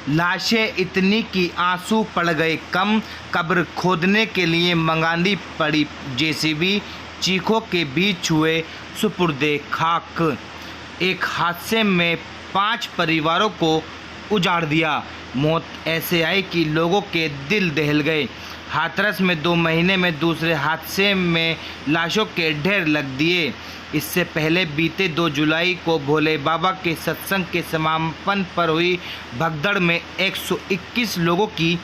लाशें इतनी कि आंसू पड़ गए कम, कब्र खोदने के लिए मंगानी पड़ी जेसीबी, चीखों के बीच हुए सुपुर्दे खाक। एक हादसे में 5 परिवारों को उजाड़ दिया। मौत ऐसे आई कि लोगों के दिल दहल गए। हाथरस में 2 महीने में दूसरे हादसे में लाशों के ढेर लग दिए। इससे पहले बीते 2 जुलाई को भोले बाबा के सत्संग के समापन पर हुई भगदड़ में 121 लोगों की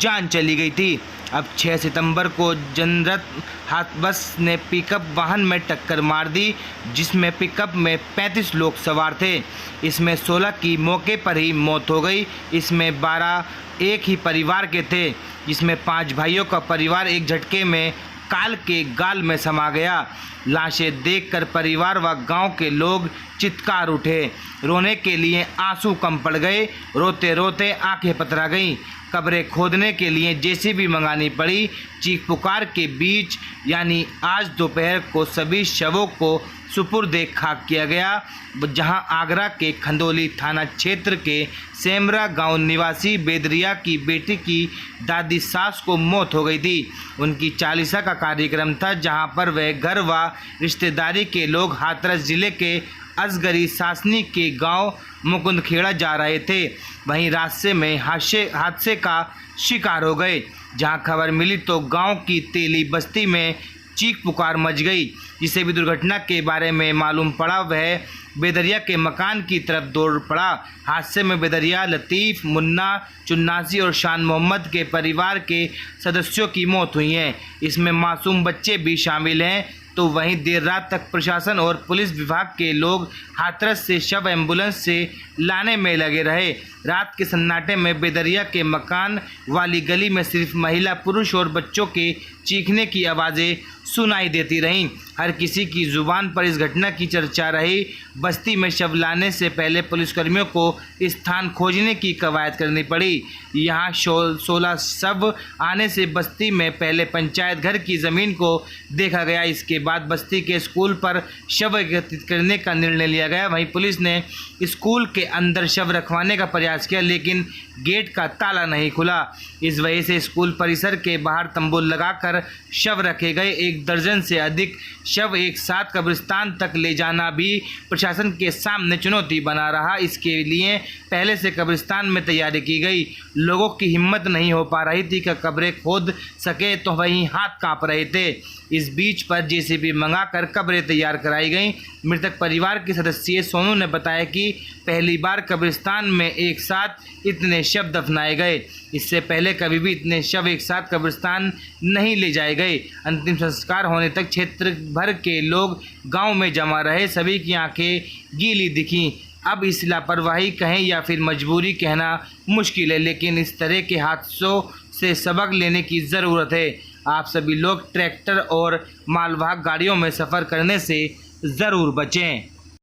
जान चली गई थी। अब 6 सितंबर को जनरत हाथ बस ने पिकअप वाहन में टक्कर मार दी, जिसमें पिकअप में 35 लोग सवार थे। इसमें 16 की मौके पर ही मौत हो गई। इसमें 12 एक ही परिवार के थे, जिसमें 5 भाइयों का परिवार एक झटके में काल के गाल में समा गया। लाशें देखकर परिवार व गांव के लोग चित्कार उठे। रोने के लिए आंसू कम पड़ गए। रोते रोते आंखें पतरा गईं। कब्रें खोदने के लिए जेसीबी मंगानी पड़ी। चीख पुकार के बीच यानी आज दोपहर को सभी शवों को सुपुर्दे खाक किया गया, जहां आगरा के खंदौली थाना क्षेत्र के सेमरा गांव निवासी बेदरिया की बेटी की दादी सास को मौत हो गई थी। उनकी चालीसा का कार्यक्रम था, जहां पर वह घर व रिश्तेदारी के लोग हाथरस जिले के असगरी सासनी के गांव मुकुंदखेड़ा जा रहे थे। वहीं रास्ते में हादसे का शिकार हो गए। जहां खबर मिली तो गांव की तेली बस्ती में चीख पुकार मच गई। जिसे भी दुर्घटना के बारे में मालूम पड़ा वह बेदरिया के मकान की तरफ दौड़ पड़ा। हादसे में बेदरिया, लतीफ़, मुन्ना, चुन्नासी और शान मोहम्मद के परिवार के सदस्यों की मौत हुई है। इसमें मासूम बच्चे भी शामिल हैं। तो वहीं देर रात तक प्रशासन और पुलिस विभाग के लोग हाथरस से शव एम्बुलेंस से लाने में लगे रहे। रात के सन्नाटे में बेदरिया के मकान वाली गली में सिर्फ महिला, पुरुष और बच्चों के चीखने की आवाज़ें सुनाई देती रहीं। हर किसी की ज़ुबान पर इस घटना की चर्चा रही। बस्ती में शव लाने से पहले पुलिसकर्मियों को स्थान खोजने की कवायद करनी पड़ी। यहाँ 16 शव आने से बस्ती में पहले पंचायत घर की ज़मीन को देखा गया। इसके बाद बस्ती के स्कूल पर शव एकत्रित करने का निर्णय लिया गया। वहीं पुलिस ने स्कूल के अंदर शव रखवाने का प्रयास किया, लेकिन गेट का ताला नहीं खुला। इस वजह से स्कूल परिसर के बाहर तंबू लगाकर शव रखे गए। 1 दर्जन से अधिक शव एक साथ कब्रिस्तान तक ले जाना भी प्रशासन के सामने चुनौती बना रहा। इसके लिए पहले से कब्रिस्तान में तैयारी की गई। लोगों की हिम्मत नहीं हो पा रही थी कि कब्रें खोद सके, तो वहीं हाथ कांप रहे थे। इस बीच पर जेसीबी मंगाकर कब्रें तैयार कराई गईं। मृतक परिवार के सदस्य सोनू ने बताया कि पहली बार कब्रिस्तान में एक साथ इतने शव दफनाए गए। इससे पहले कभी भी इतने शव एक साथ कब्रिस्तान नहीं ले जाए गए। अंतिम संस्कार होने तक क्षेत्र भर के लोग गांव में जमा रहे। सभी की आंखें गीली दिखीं। अब इस लापरवाही कहें या फिर मजबूरी कहना मुश्किल है, लेकिन इस तरह के हादसों से सबक लेने की ज़रूरत है। आप सभी लोग ट्रैक्टर और मालवाहक गाड़ियों में सफ़र करने से ज़रूर बचें।